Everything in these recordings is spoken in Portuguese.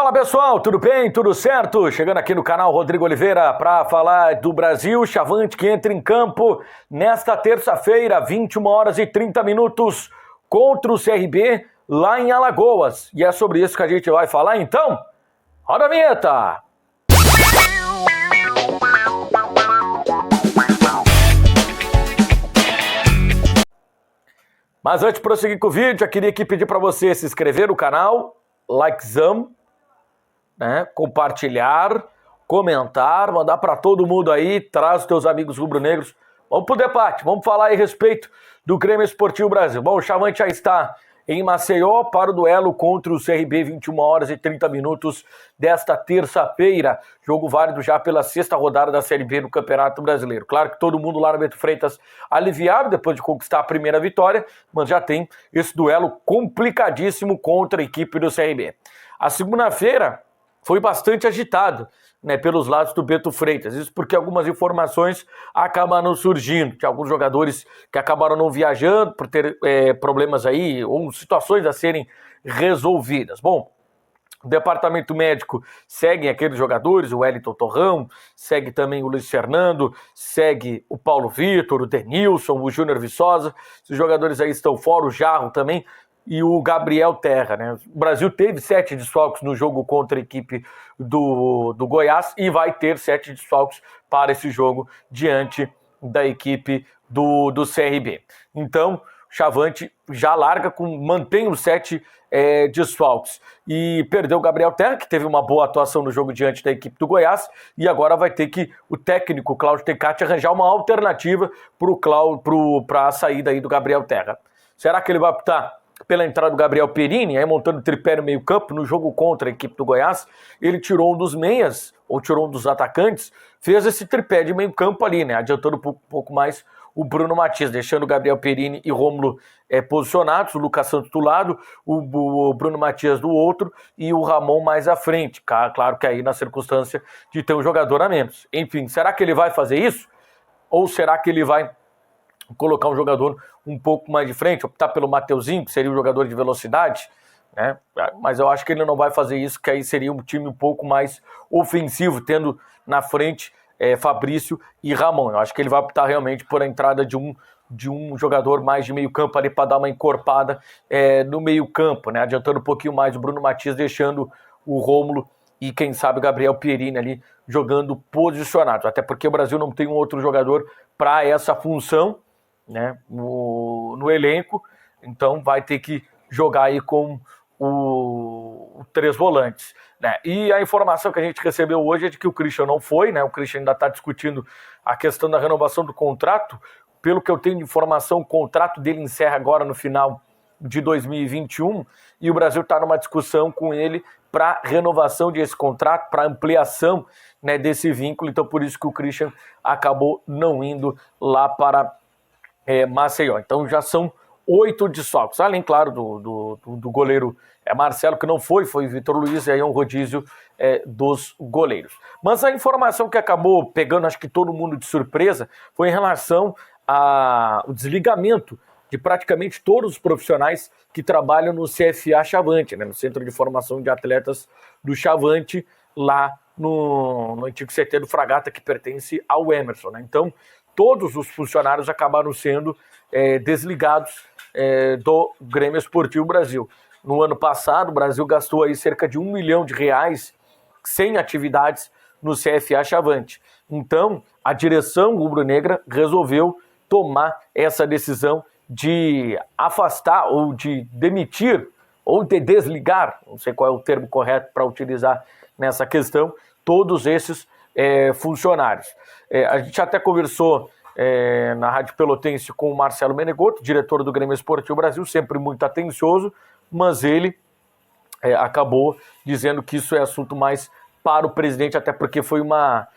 Fala pessoal, tudo bem? Tudo certo? Chegando aqui no canal Rodrigo Oliveira para falar do Brasil, Chavante que entra em campo nesta terça-feira, 21h30 contra o CRB lá em Alagoas. E é sobre isso que a gente vai falar então. Roda a vinheta! Mas antes de prosseguir com o vídeo, eu queria aqui pedir para você se inscrever no canal, likezão, né? Compartilhar, comentar, mandar para todo mundo aí, traz os teus amigos rubro-negros. Vamos pro debate, vamos falar aí a respeito do Grêmio Esportivo Brasil. Bom, o Chavante já está em Maceió para o duelo contra o CRB, 21h30 desta terça-feira. Jogo válido já pela sexta rodada da Série B no Campeonato Brasileiro. Claro que todo mundo lá no Bento Freitas aliviado depois de conquistar a primeira vitória, mas já tem esse duelo complicadíssimo contra a equipe do CRB. A segunda-feira foi bastante agitado, né, pelos lados do Bento Freitas. Isso porque algumas informações acabaram surgindo, de alguns jogadores que acabaram não viajando por ter problemas aí, ou situações a serem resolvidas. Bom, o departamento médico segue aqueles jogadores, o Wellington Torrão, segue também o Luiz Fernando, segue o Paulo Vitor, o Denilson, o Júnior Viçosa. Esses jogadores aí estão fora, o Jarro também, e o Gabriel Terra, né? O Brasil teve 7 desfalques no jogo contra a equipe do Goiás e vai ter 7 desfalques para esse jogo diante da equipe do CRB. Então, o Chavante já larga, mantém os 7 desfalques e perdeu o Gabriel Terra, que teve uma boa atuação no jogo diante da equipe do Goiás, e agora vai ter que o técnico Cláudio Tecati arranjar uma alternativa para a saída aí do Gabriel Terra. Será que ele vai optar pela entrada do Gabriel Perini, aí montando tripé no meio campo, no jogo contra a equipe do Goiás? Ele tirou um dos meias, ou tirou um dos atacantes, fez esse tripé de meio campo ali, né, adiantando um pouco mais o Bruno Matias, deixando o Gabriel Perini e Rômulo posicionados, o Lucas Santos do lado, o Bruno Matias do outro e o Ramon mais à frente. Claro que aí na circunstância de ter um jogador a menos. Enfim, será que ele vai fazer isso? Ou será que ele vai colocar um jogador um pouco mais de frente, optar pelo Mateuzinho, que seria um jogador de velocidade, né? Mas eu acho que ele não vai fazer isso, que aí seria um time um pouco mais ofensivo, tendo na frente Fabrício e Ramon. Eu acho que ele vai optar realmente por a entrada de um jogador mais de meio campo ali para dar uma encorpada no meio campo, né? Adiantando um pouquinho mais o Bruno Matias, deixando o Rômulo e quem sabe o Gabriel Perini ali jogando posicionados, até porque o Brasil não tem um outro jogador para essa função, né, no elenco, então vai ter que jogar aí com o 3 volantes, né? E a informação que a gente recebeu hoje é de que o Christian não foi, né? O Christian ainda está discutindo a questão da renovação do contrato. Pelo que eu tenho de informação, o contrato dele encerra agora no final de 2021 e o Brasil está numa discussão com ele para renovação desse contrato, para ampliação, né, desse vínculo. Então por isso que o Christian acabou não indo lá para Maceió. Então já são 8 desfalques, além, claro, do goleiro Marcelo, que não foi Vitor Luiz, e aí é um rodízio dos goleiros. Mas a informação que acabou pegando, acho que todo mundo de surpresa, foi em relação ao desligamento de praticamente todos os profissionais que trabalham no CFA Chavante, né, no Centro de Formação de Atletas do Chavante, lá no antigo CT do Fragata, que pertence ao Emerson, né? Então, todos os funcionários acabaram sendo desligados do Grêmio Esportivo Brasil. No ano passado, o Brasil gastou aí cerca de R$1 milhão sem atividades no CFA Chavante. Então, a direção rubro-negra resolveu tomar essa decisão de afastar ou de demitir ou de desligar, não sei qual é o termo correto para utilizar nessa questão, todos esses funcionários. A gente até conversou na Rádio Pelotense com o Marcelo Menegotto, diretor do Grêmio Esportivo Brasil, sempre muito atencioso, mas ele acabou dizendo que isso é assunto mais para o presidente, até porque foi uma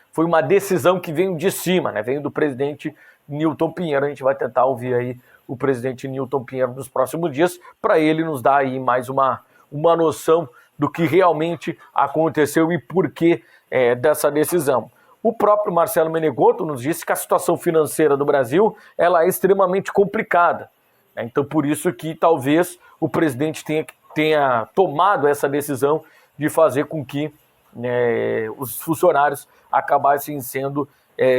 decisão que veio de cima, né? Veio do presidente Nilton Pinheiro. A gente vai tentar ouvir aí o presidente Nilton Pinheiro nos próximos dias, para ele nos dar aí mais uma noção do que realmente aconteceu e por que dessa decisão. O próprio Marcelo Menegotto nos disse que a situação financeira do Brasil ela é extremamente complicada, né? Então por isso que talvez o presidente tenha tomado essa decisão de fazer com que os funcionários acabassem sendo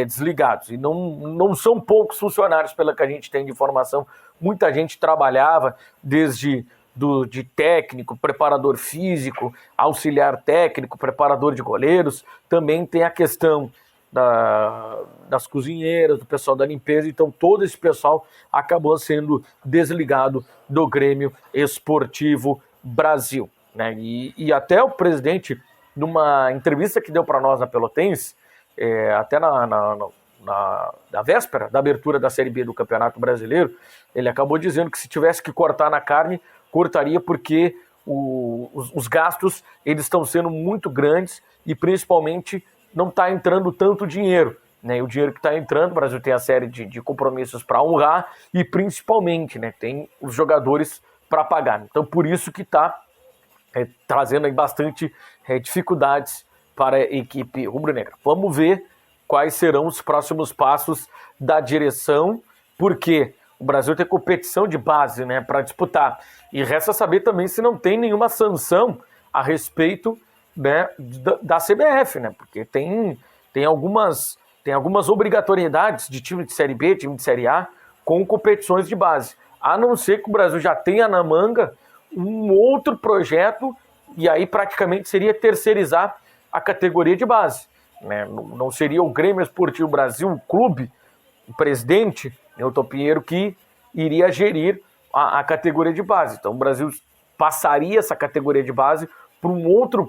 desligados. E não são poucos funcionários, pela que a gente tem de informação. Muita gente trabalhava desde de técnico, preparador físico, auxiliar técnico, preparador de goleiros. Também tem a questão das cozinheiras, do pessoal da limpeza. Então todo esse pessoal acabou sendo desligado do Grêmio Esportivo Brasil, né? E até o presidente, numa entrevista que deu para nós na Pelotense, até na véspera da abertura da Série B do Campeonato Brasileiro, ele acabou dizendo que se tivesse que cortar na carne, cortaria, porque os gastos eles estão sendo muito grandes e principalmente não está entrando tanto dinheiro, né? E o dinheiro que está entrando, o Brasil tem a série de compromissos para honrar e principalmente, né, tem os jogadores para pagar. Então por isso que está trazendo aí bastante dificuldades para a equipe rubro-negra. Vamos ver quais serão os próximos passos da direção, porque o Brasil tem competição de base, né, para disputar. E resta saber também se não tem nenhuma sanção a respeito, né, da CBF, né, porque tem algumas obrigatoriedades de time de Série B, time de Série A, com competições de base. A não ser que o Brasil já tenha na manga um outro projeto, e aí praticamente seria terceirizar a categoria de base, né? Não seria o Grêmio Esportivo Brasil, o clube, o presidente, Newton Pinheiro, que iria gerir a categoria de base. Então o Brasil passaria essa categoria de base para um outro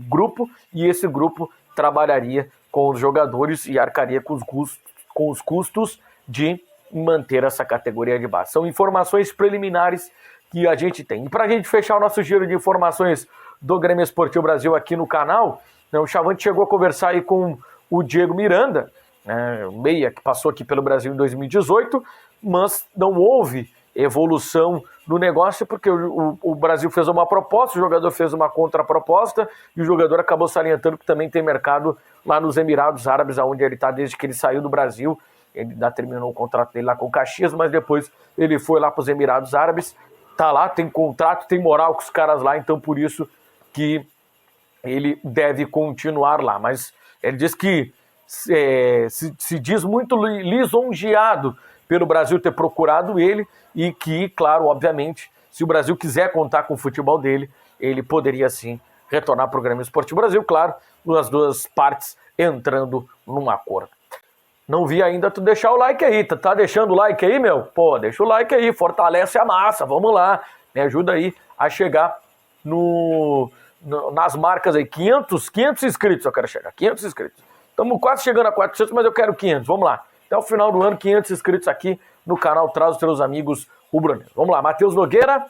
grupo, e esse grupo trabalharia com os jogadores e arcaria com os custos de manter essa categoria de base. São informações preliminares que a gente tem. E para a gente fechar o nosso giro de informações do Grêmio Esportivo Brasil aqui no canal, né, o Chavante chegou a conversar aí com o Diego Miranda, né, o meia que passou aqui pelo Brasil em 2018, mas não houve evolução no negócio porque o Brasil fez uma proposta, o jogador fez uma contraproposta e o jogador acabou salientando que também tem mercado lá nos Emirados Árabes, onde ele está desde que ele saiu do Brasil. Ele ainda terminou o contrato dele lá com o Caxias, mas depois ele foi lá para os Emirados Árabes, tá lá, tem contrato, tem moral com os caras lá, então por isso que ele deve continuar lá. Mas ele diz que se diz muito lisonjeado pelo Brasil ter procurado ele e que, claro, obviamente, se o Brasil quiser contar com o futebol dele, ele poderia sim retornar para o Grêmio Esportivo Brasil, claro, as duas partes entrando num acordo. Não vi ainda tu deixar o like aí, tá deixando o like aí, meu? Pô, deixa o like aí, fortalece a massa, vamos lá, me ajuda aí a chegar nas marcas aí, 500 inscritos eu quero chegar, 500 inscritos. Estamos quase chegando a 400, mas eu quero 500, vamos lá. Até o final do ano, 500 inscritos aqui no canal Traz os Teus Amigos Rubro-Negros. Vamos lá, Matheus Nogueira,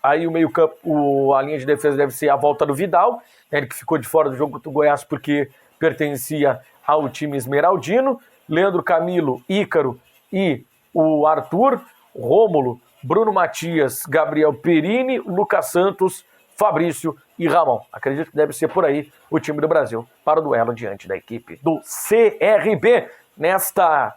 aí o meio campo, a linha de defesa deve ser a volta do Vidal, né, ele que ficou de fora do jogo contra o Goiás porque pertencia ao time esmeraldino. Leandro Camilo, Ícaro e o Arthur, Rômulo, Bruno Matias, Gabriel Perini, Lucas Santos, Fabrício e Ramon. Acredito que deve ser por aí o time do Brasil para o duelo diante da equipe do CRB. Nesta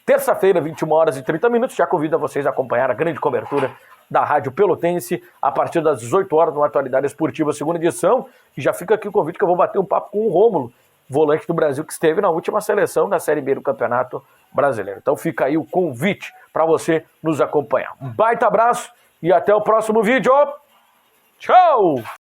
terça-feira, 21h30, já convido vocês a acompanhar a grande cobertura da Rádio Pelotense a partir das 18 horas no Atualidade Esportiva, segunda edição. E já fica aqui o convite que eu vou bater um papo com o Rômulo, volante do Brasil que esteve na última seleção da Série B do Campeonato Brasileiro. Então fica aí o convite para você nos acompanhar. Um baita abraço e até o próximo vídeo. Tchau!